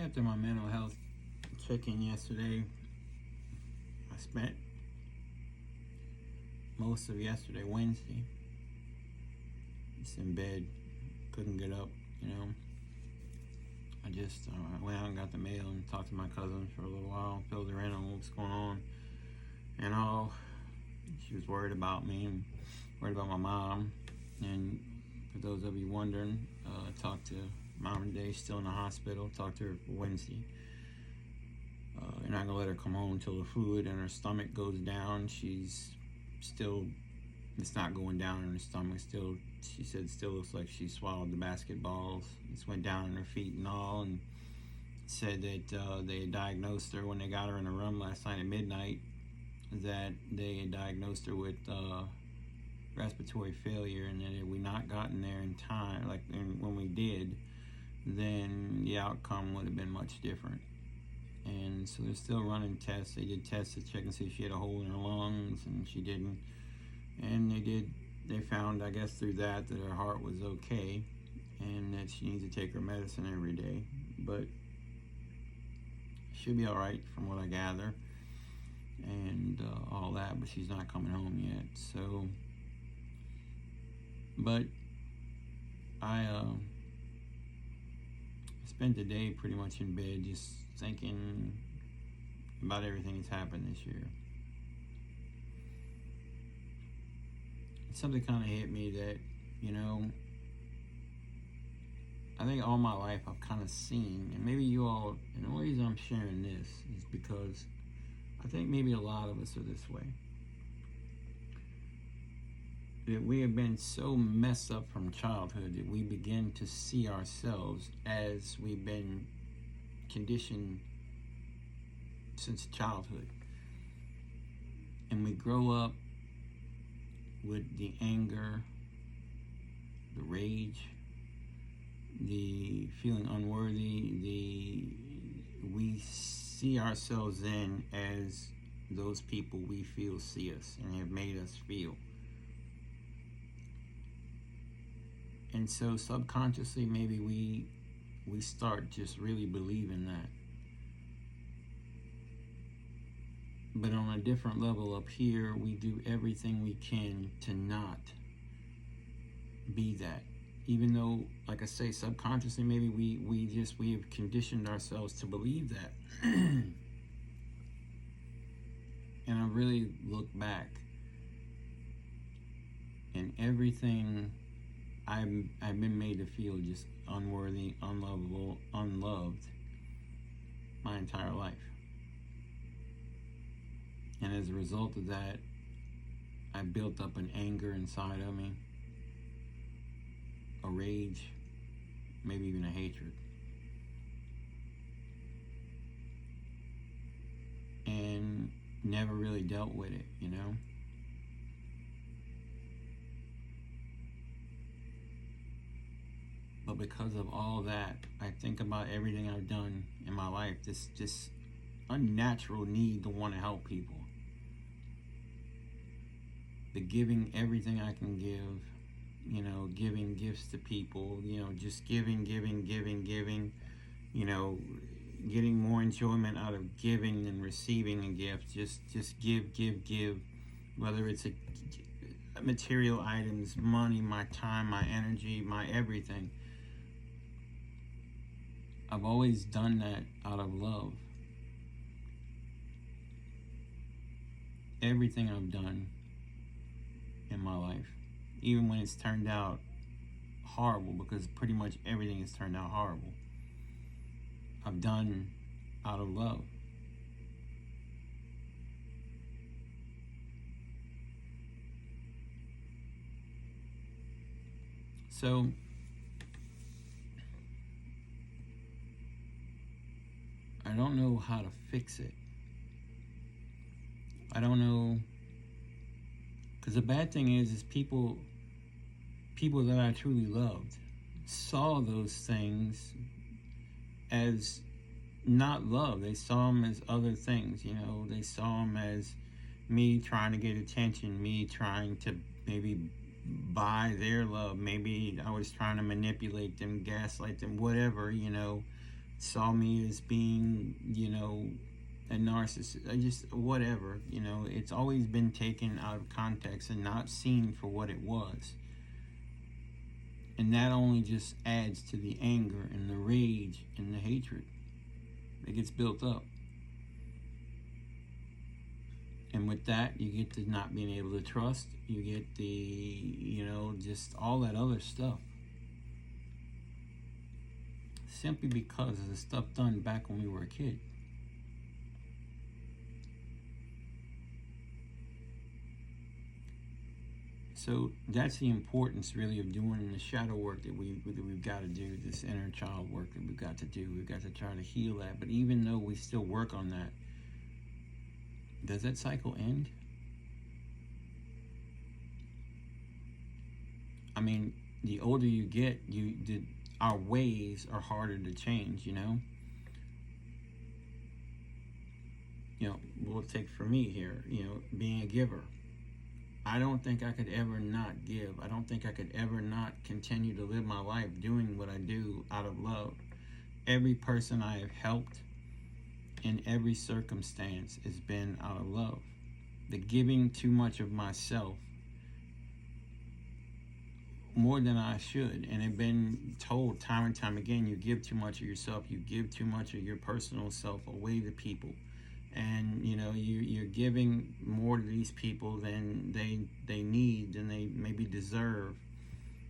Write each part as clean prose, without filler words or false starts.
After my mental health check-in yesterday, I spent most of yesterday, Wednesday, just in bed, couldn't get up, I just went out and got the mail and talked to my cousin for a little while, filled her in on what's going on and all. She was worried about me and worried about my mom. And for those of you wondering, I talked to Mom today, still in the hospital. Talked to her Wednesday. You're not gonna let her come home until the fluid in her stomach goes down. She's still, it's not going down in her stomach. Still, she said, still looks like she swallowed the basketballs. It went down in her feet and all. And said that they had diagnosed her when they got her in the room last night at midnight. That they had diagnosed her with respiratory failure, and that had we not gotten there in time, when we did, then the outcome would have been much different. And so they're still running tests. They did tests to check and see if she had a hole in her lungs, and she didn't. And they found, I guess through that her heart was okay, and that she needs to take her medicine every day. But she'll be all right from what I gather, and all that. But she's not coming home yet. So, but I spent the day pretty much in bed, just thinking about everything that's happened this year. Something kind of hit me that, I think all my life I've kind of seen, and maybe you all, and the only reason I'm sharing this is because I think maybe a lot of us are this way. That we have been so messed up from childhood that we begin to see ourselves as we've been conditioned since childhood. And we grow up with the anger, the rage, the feeling unworthy, we see ourselves then as those people we feel see us and have made us feel. And so subconsciously, maybe we start just really believing that. But on a different level up here, we do everything we can to not be that. Even though, like I say, subconsciously, maybe we have conditioned ourselves to believe that. And I really look back, and everything I've been made to feel just unworthy, unlovable, unloved my entire life. And as a result of that, I built up an anger inside of me, a rage, maybe even a hatred. And never really dealt with it, But because of all that, I think about everything I've done in my life, this unnatural need to want to help people. The giving everything I can give, giving gifts to people, just giving, getting more enjoyment out of giving than receiving a gift. Just give, whether it's material items, money, my time, my energy, my everything. I've always done that out of love. Everything I've done in my life, even when it's turned out horrible, because pretty much everything has turned out horrible, I've done out of love. So I don't know how to fix it. I don't know, because the bad thing is people that I truly loved saw those things as not love. They saw them as other things, They saw them as me trying to get attention, me trying to maybe buy their love. Maybe I was trying to manipulate them, gaslight them, whatever, saw me as being, a narcissist. I just, whatever, it's always been taken out of context and not seen for what it was. And that only just adds to the anger and the rage and the hatred that gets built up. And with that, you get to not being able to trust. You get the, just all that other stuff. Simply because of the stuff done back when we were a kid. So that's the importance, really, of doing the shadow work that we've got to do, this inner child work that we've got to do. We've got to try to heal that. But even though we still work on that, does that cycle end? I mean, the older you get, our ways are harder to change, We'll take for me here, being a giver. I don't think I could ever not give. I don't think I could ever not continue to live my life doing what I do out of love. Every person I have helped in every circumstance has been out of love. The giving too much of myself, more than I should, and have been told time and time again, you give too much of yourself, you give too much of your personal self away to people. And you're giving more to these people than they need, than they maybe deserve.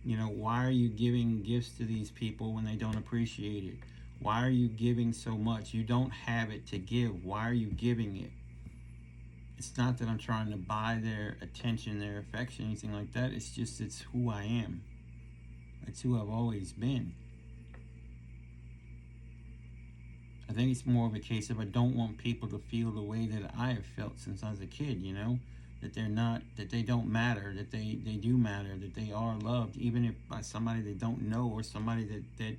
Why are you giving gifts to these people when they don't appreciate it? Why are you giving so much? You don't have it to give. Why are you giving it? It's not that I'm trying to buy their attention, their affection, anything like that. It's just, it's who I am. It's who I've always been. I think it's more of a case of I don't want people to feel the way that I have felt since I was a kid, that they're not, that they don't matter, that they do matter, that they are loved, even if by somebody they don't know, or somebody that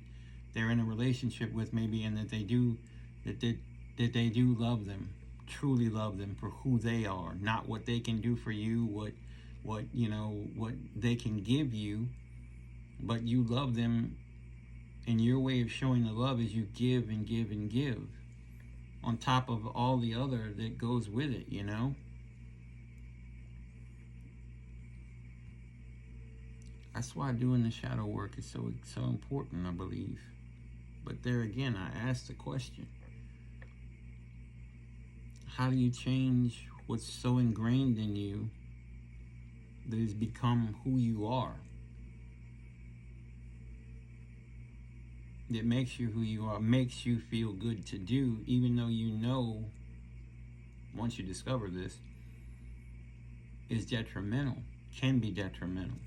they're in a relationship with maybe, and that they do love them, truly love them for who they are, not what they can do for you, what they can give you, but you love them. And your way of showing the love is you give and give and give, on top of all the other that goes with it, That's why doing the shadow work is so important, I believe. But there again, I ask the question, how do you change what's so ingrained in you that has become who you are? That makes you who you are, makes you feel good to do, even though once you discover this, is detrimental, can be detrimental.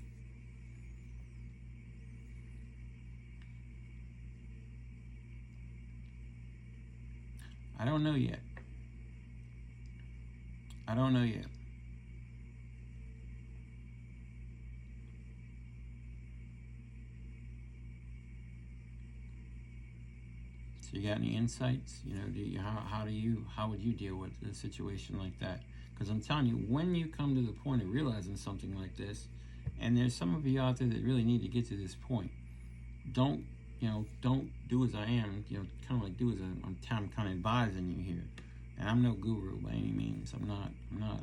I don't know yet. So you got any insights? How would you deal with a situation like that? Because I'm telling you, when you come to the point of realizing something like this, and there's some of you out there that really need to get to this point, don't do as I am, kind of like do as I'm kind of advising you here. And I'm no guru by any means. I'm not.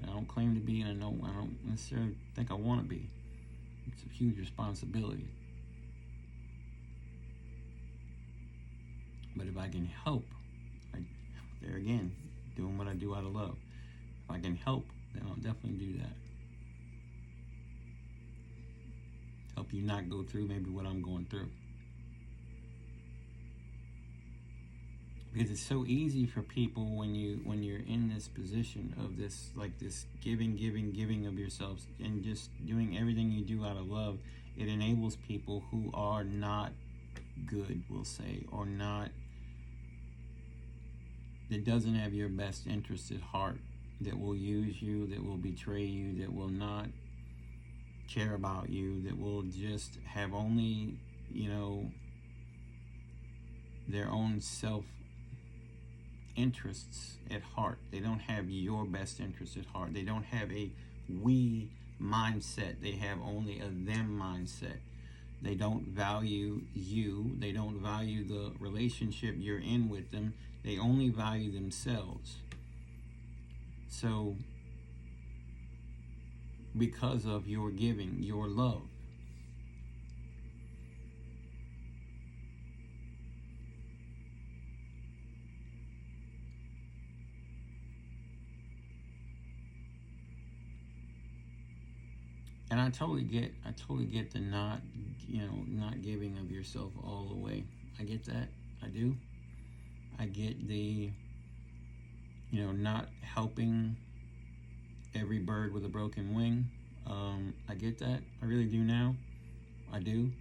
I don't claim to be, and I don't necessarily think I want to be. It's a huge responsibility. But if I can help, there again, doing what I do out of love, if I can help, then I'll definitely do that. Help you not go through maybe what I'm going through. Because it's so easy for people when you're in this position of this, like this giving of yourselves, and just doing everything you do out of love, it enables people who are not good, we'll say, or not, that doesn't have your best interest at heart, that will use you, that will betray you, that will not care about you, that will just have only, their own self interests at heart. They don't have your best interest at heart. They don't have a we mindset. They have only a them mindset. They don't value you. They don't value the relationship you're in with them. They only value themselves. So, because of your giving, your love, and I totally get the not giving of yourself all the way. I get that. I do. I get the, not helping every bird with a broken wing. I get that. I really do now. I do.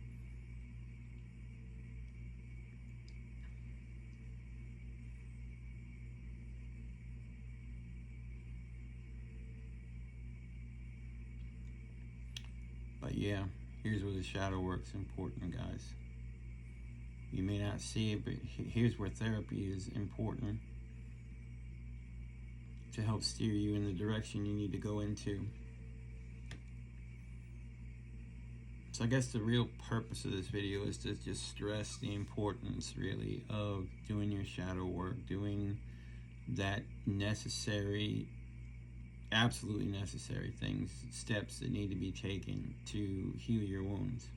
But yeah, here's where the shadow work's important, guys. You may not see it, but here's where therapy is important to help steer you in the direction you need to go into. So I guess the real purpose of this video is to just stress the importance, really, of doing your shadow work, doing that necessary, absolutely necessary things, steps that need to be taken to heal your wounds,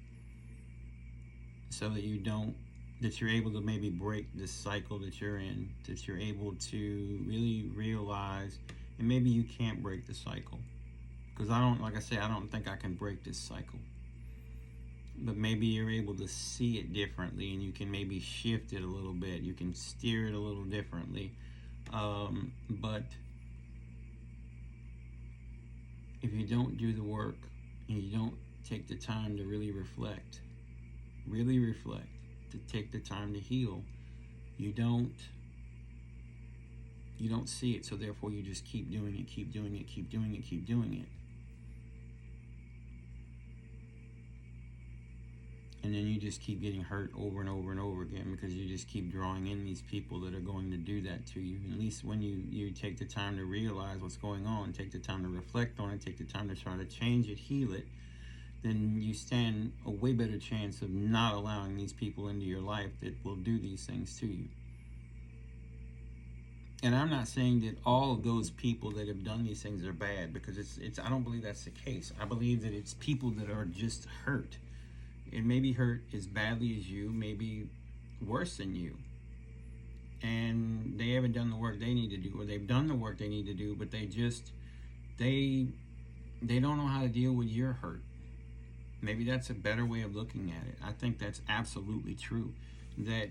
so that you're able to maybe break this cycle that you're in, that you're able to really realize, and maybe you can't break the cycle, because I don't think I can break this cycle, but maybe you're able to see it differently, and you can maybe shift it a little bit, you can steer it a little differently, but if you don't do the work, and you don't take the time to really reflect, to take the time to heal, you don't see it, so therefore you just keep doing it. And then you just keep getting hurt over and over and over again, because you just keep drawing in these people that are going to do that to you. At least when you take the time to realize what's going on, take the time to reflect on it, take the time to try to change it, heal it, then you stand a way better chance of not allowing these people into your life that will do these things to you. And I'm not saying that all of those people that have done these things are bad, because I don't believe that's the case. I believe that it's people that are just hurt. It may be hurt as badly as you, maybe worse than you. And they haven't done the work they need to do, or they've done the work they need to do, but they don't know how to deal with your hurt. Maybe that's a better way of looking at it. I think that's absolutely true. That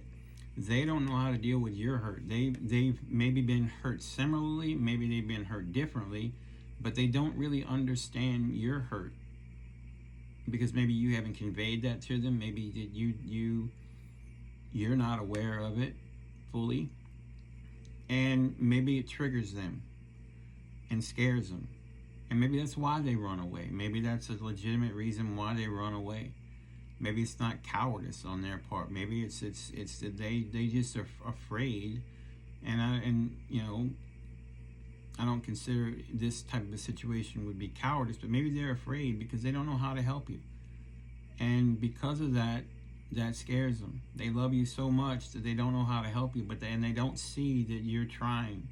they don't know how to deal with your hurt. They've maybe been hurt similarly, maybe they've been hurt differently, but they don't really understand your hurt, because maybe you haven't conveyed that to them. Maybe that you're not aware of it fully, and maybe it triggers them and scares them. And maybe that's why they run away. Maybe that's a legitimate reason why they run away. Maybe it's not cowardice on their part. Maybe it's that they just are afraid. And I don't consider this type of a situation would be cowardice, but maybe they're afraid because they don't know how to help you. And because of that scares them. They love you so much that they don't know how to help you, but they don't see that you're trying.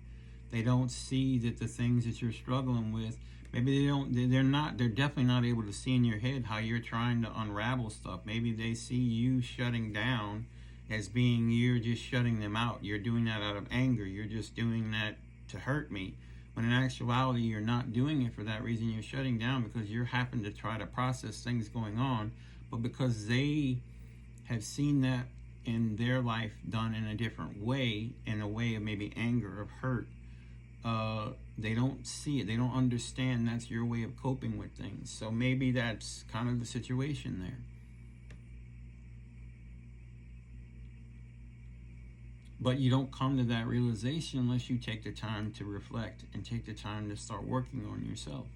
They don't see that the things that you're struggling with, maybe they're definitely not able to see in your head how you're trying to unravel stuff. Maybe they see you shutting down as being you're just shutting them out. You're doing that out of anger. You're just doing that to hurt me. When in actuality, you're not doing it for that reason. You're shutting down because you happen to try to process things going on, but because they have seen that in their life done in a different way, in a way of maybe anger, of hurt, they don't see it. They don't understand that's your way of coping with things. So maybe that's kind of the situation there. But you don't come to that realization unless you take the time to reflect and take the time to start working on yourself,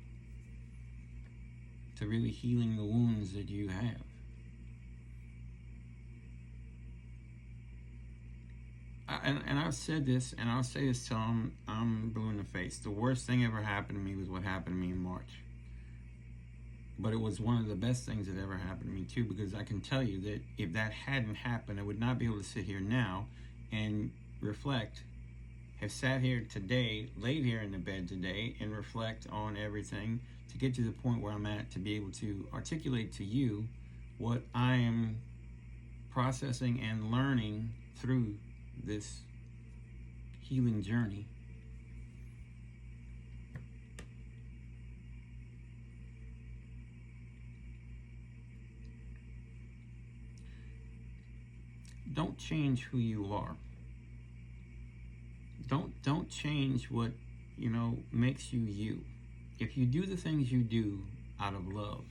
to really healing the wounds that you have. And I've said this, and I'll say this till I'm blue in the face. The worst thing ever happened to me was what happened to me in March. But it was one of the best things that ever happened to me too, because I can tell you that if that hadn't happened, I would not be able to sit here now and reflect, have sat here today, laid here in the bed today and reflect on everything to get to the point where I'm at, to be able to articulate to you what I am processing and learning through this healing journey. Don't change who you are. Don't change what, makes you you. If you do the things you do out of love,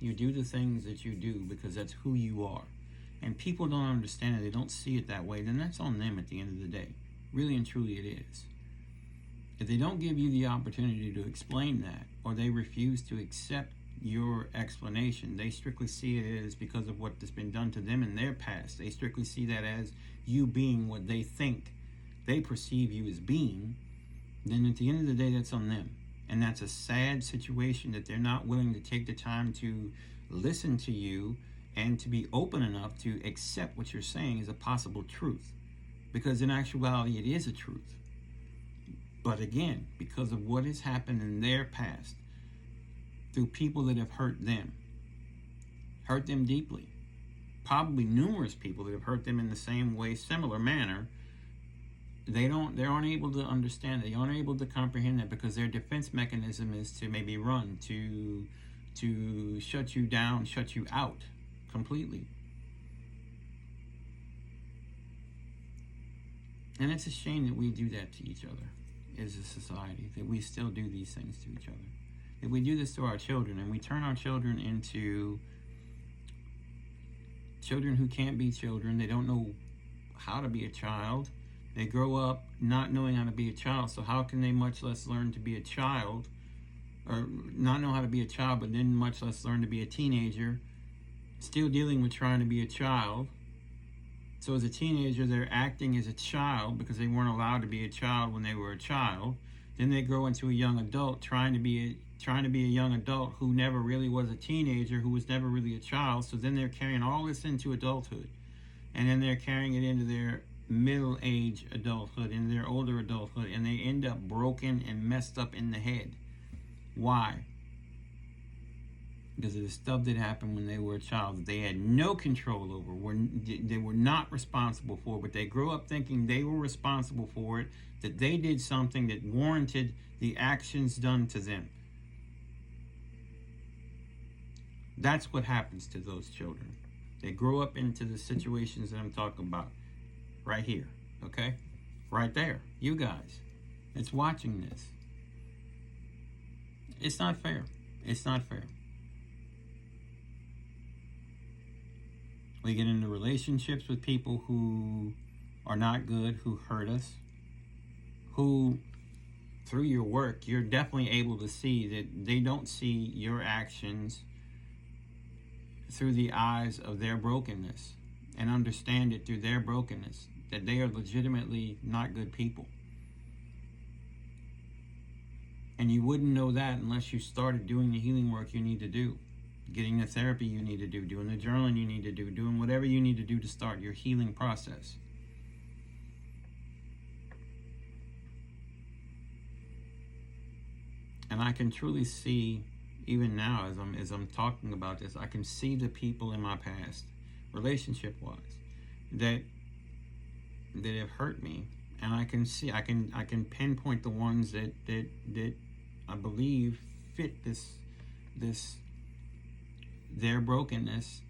you do the things that you do because that's who you are, and people don't understand it, they don't see it that way, then that's on them at the end of the day. Really and truly it is. If they don't give you the opportunity to explain that, or they refuse to accept your explanation, they strictly see it as because of what has been done to them in their past. They strictly see that as you being what they think they perceive you as being. Then at the end of the day, that's on them. And that's a sad situation, that they're not willing to take the time to listen to you and to be open enough to accept what you're saying as a possible truth. Because in actuality, it is a truth. But again, because of what has happened in their past, through people that have hurt them deeply, probably numerous people that have hurt them in the same way, similar manner, they aren't able to understand, they aren't able to comprehend that, because their defense mechanism is to maybe run, to shut you down, shut you out completely. And it's a shame that we do that to each other as a society, that we still do these things to each other. If we do this to our children, and we turn our children into children who can't be children, they don't know how to be a child. They grow up not knowing how to be a child, so how can they much less learn to be a child, or not know how to be a child, but then much less learn to be a teenager, still dealing with trying to be a child. So as a teenager, they're acting as a child because they weren't allowed to be a child when they were a child. Then they grow into a young adult, trying to be a young adult who never really was a teenager, who was never really a child. So then they're carrying all this into adulthood, and then they're carrying it into their middle-age adulthood, into their older adulthood, and they end up broken and messed up in the head. Why? Because of the stuff that happened when they were a child that they had no control over, they were not responsible for, but they grew up thinking they were responsible for it, that they did something that warranted the actions done to them. That's what happens to those children. They grow up into the situations that I'm talking about right here, okay? Right there, you guys that's watching this. It's not fair. It's not fair. We get into relationships with people who are not good, who hurt us, who, through your work, you're definitely able to see that they don't see your actions through the eyes of their brokenness and understand it through their brokenness, that they are legitimately not good people. And you wouldn't know that unless you started doing the healing work you need to do, getting the therapy you need to do, doing the journaling you need to do, doing whatever you need to do to start your healing process. And I can truly see, even now as I'm talking about this, I can see the people in my past, relationship-wise, that have hurt me, and I can see, I can pinpoint the ones that I believe fit their brokenness,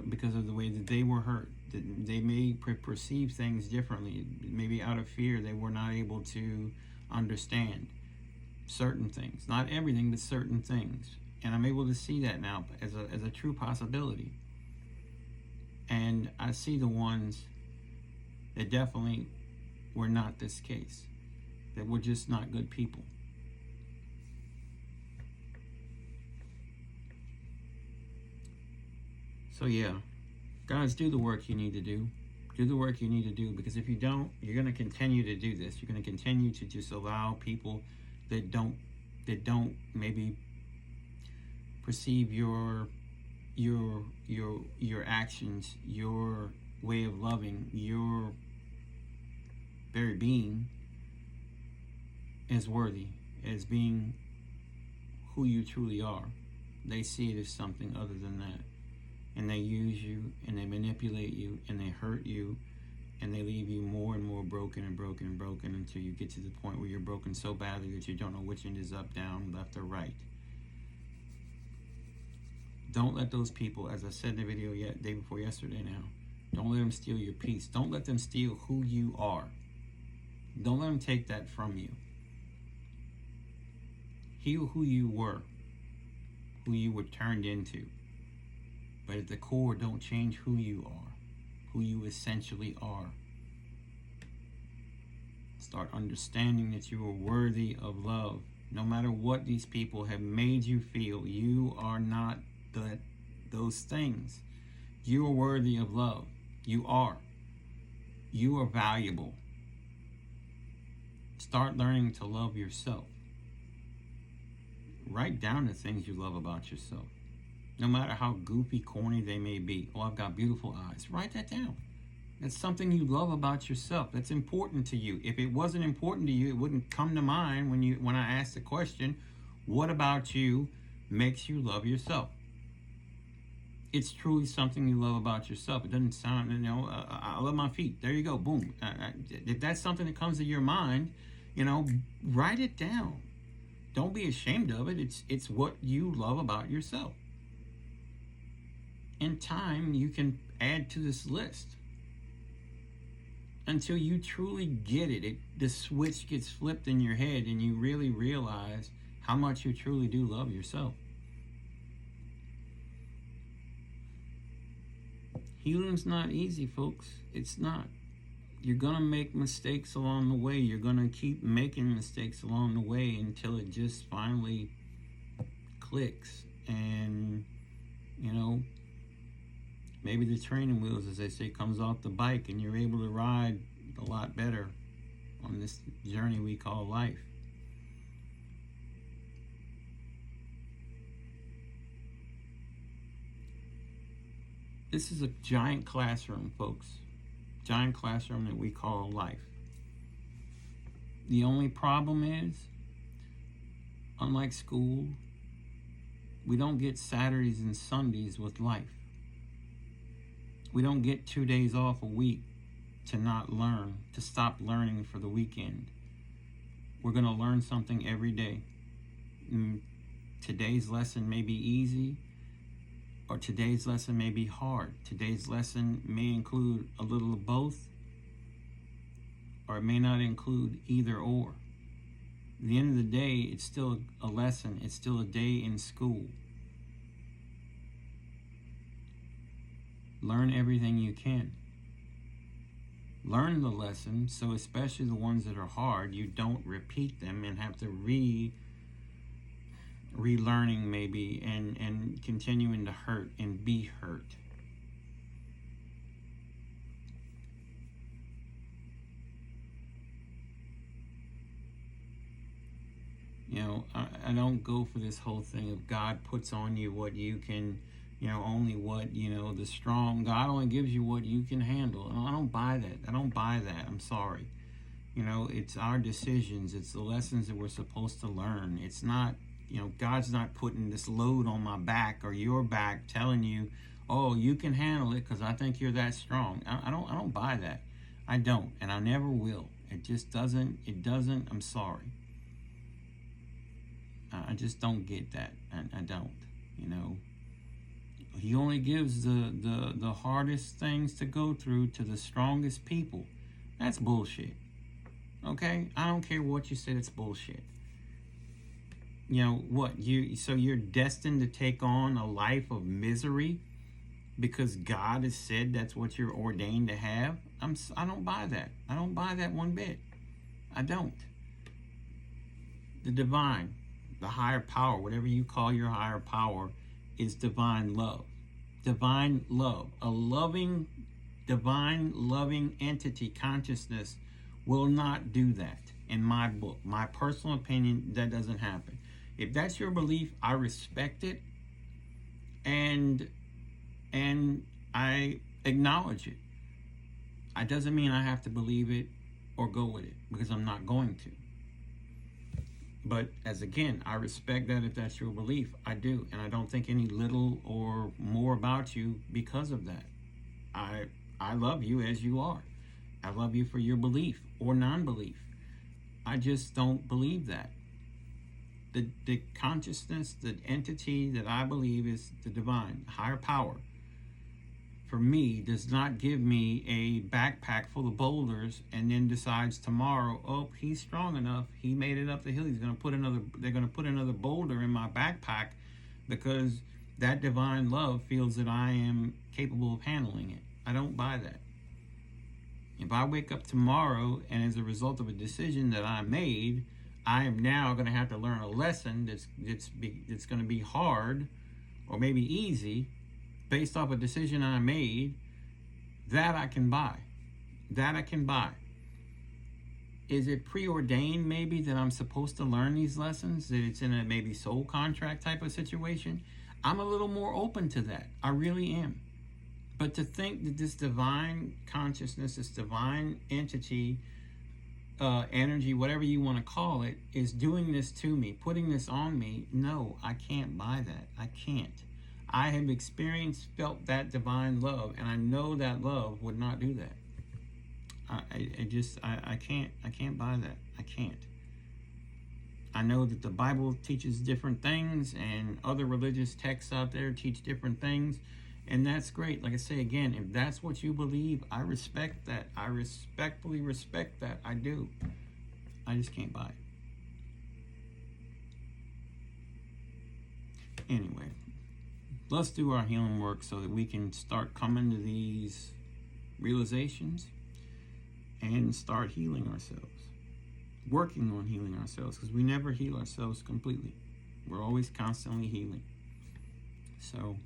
because of the way that they were hurt. That they may perceive things differently. Maybe out of fear, they were not able to understand certain things, not everything, but certain things. And I'm able to see that now as a true possibility. And I see the ones that definitely were not this case, that were just not good people. So yeah, guys, do the work you need to do. Do the work you need to do, because if you don't, you're going to continue to do this. You're going to continue to just allow people that don't maybe perceive your actions, your way of loving, your very being as worthy, as being who you truly are. They see it as something other than that. And they use you, and they manipulate you, and they hurt you, and they leave you more and more broken and broken and broken until you get to the point where you're broken so badly that you don't know which end is up, down, left, or right. Don't let those people, as I said in the video day before yesterday now, don't let them steal your peace. Don't let them steal who you are. Don't let them take that from you. Heal who you were turned into. But at the core, don't change who you are, who you essentially are. Start understanding that you are worthy of love. No matter what these people have made you feel, you are not those things. You are worthy of love. You are. You are valuable. Start learning to love yourself. Write down the things you love about yourself. No matter how goofy, corny they may be. Oh, I've got beautiful eyes. Write that down. That's something you love about yourself. That's important to you. If it wasn't important to you, it wouldn't come to mind when I asked the question, what about you makes you love yourself? It's truly something you love about yourself. It doesn't sound, I love my feet. There you go, boom. If that's something that comes to your mind, write it down. Don't be ashamed of it. It's what you love about yourself. In time, you can add to this list. Until you truly get it, the switch gets flipped in your head and you really realize how much you truly do love yourself. Healing's not easy, folks. It's not. You're going to make mistakes along the way. You're going to keep making mistakes along the way until it just finally clicks. And, maybe the training wheels, as they say, comes off the bike and you're able to ride a lot better on this journey we call life. This is a giant classroom, folks. Giant classroom that we call life. The only problem is, unlike school, we don't get Saturdays and Sundays with life. We don't get 2 days off a week to not learn, to stop learning for the weekend. We're going to learn something every day. Today's lesson may be easy, or today's lesson may be hard. Today's lesson may include a little of both, or it may not include either or. At the end of the day, it's still a lesson. It's still a day in school. Learn everything you can. Learn the lesson, so especially the ones that are hard, you don't repeat them and have to relearning maybe and continuing to hurt and be hurt. I don't go for this whole thing of God puts on you what you can, only what, the strong. God only gives you what you can handle. I don't buy that. I'm sorry. It's our decisions. It's the lessons that we're supposed to learn. It's not, God's not putting this load on my back or your back telling you, oh, you can handle it because I think you're that strong. I don't buy that. I don't, and I never will. It just doesn't, I'm sorry. I just don't get that. I don't, He only gives the hardest things to go through to the strongest people. That's bullshit. Okay? I don't care what you said, it's bullshit. So you're destined to take on a life of misery because God has said that's what you're ordained to have? I don't buy that. I don't buy that one bit. I don't. The divine, the higher power, whatever you call your higher power, is divine love. Divine love. A loving, divine, loving entity, consciousness, will not do that. In my book, my personal opinion, that doesn't happen. If that's your belief, I respect it. and I acknowledge it. It doesn't mean I have to believe it or go with it, because I'm not going to. But as again, I respect that if that's your belief. I do, and I don't think any little or more about you because of that. I love you as you are. I love you for your belief or non-belief. I just don't believe that. The consciousness, the entity that I believe is the divine, higher power, for me, does not give me a backpack full of boulders and then decides tomorrow, oh, he's strong enough, he made it up the hill, they're gonna put another boulder in my backpack because that divine love feels that I am capable of handling it. I don't buy that. If I wake up tomorrow and as a result of a decision that I made, I am now going to have to learn a lesson that's going to be hard or maybe easy based off a decision I made, that I can buy. That I can buy. Is it preordained maybe that I'm supposed to learn these lessons? That it's in a maybe soul contract type of situation? I'm a little more open to that. I really am. But to think that this divine consciousness, this divine entity, energy, whatever you want to call it, is doing this to me, putting this on me, no, I can't buy that. I can't. I have felt that divine love, and I know that love would not do that. I can't buy that. I can't. I know that the Bible teaches different things, and other religious texts out there teach different things, and that's great. Like I say again, if that's what you believe, I respect that. I respectfully respect that. I do. I just can't buy it. Anyway, let's do our healing work so that we can start coming to these realizations and start healing ourselves. Working on healing ourselves, because we never heal ourselves completely. We're always constantly healing. So,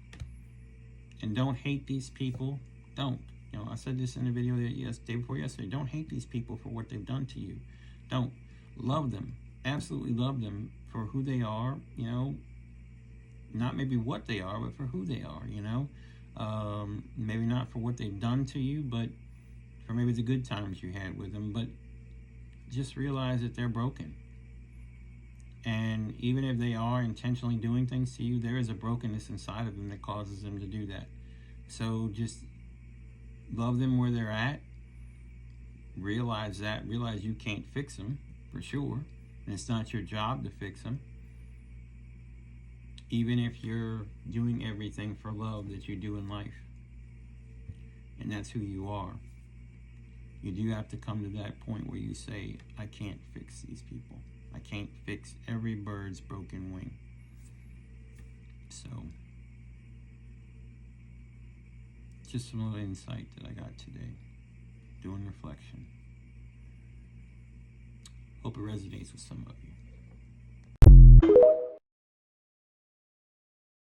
and don't hate these people. Don't. You know, I said this in the video day before yesterday. Don't hate these people for what they've done to you. Don't. Love them. Absolutely love them for who they are, you know. Not maybe what they are, but for who they are, you know. Maybe not for what they've done to you, but for maybe the good times you had with them. But just realize that they're broken. And even if they are intentionally doing things to you, there is a brokenness inside of them that causes them to do that. So just love them where they're at. Realize that. Realize you can't fix them, for sure. And it's not your job to fix them. Even if you're doing everything for love that you do in life. And that's who you are. You do have to come to that point where you say, I can't fix these people. I can't fix every bird's broken wing. So, just some little insight that I got today, doing reflection. Hope it resonates with some of you.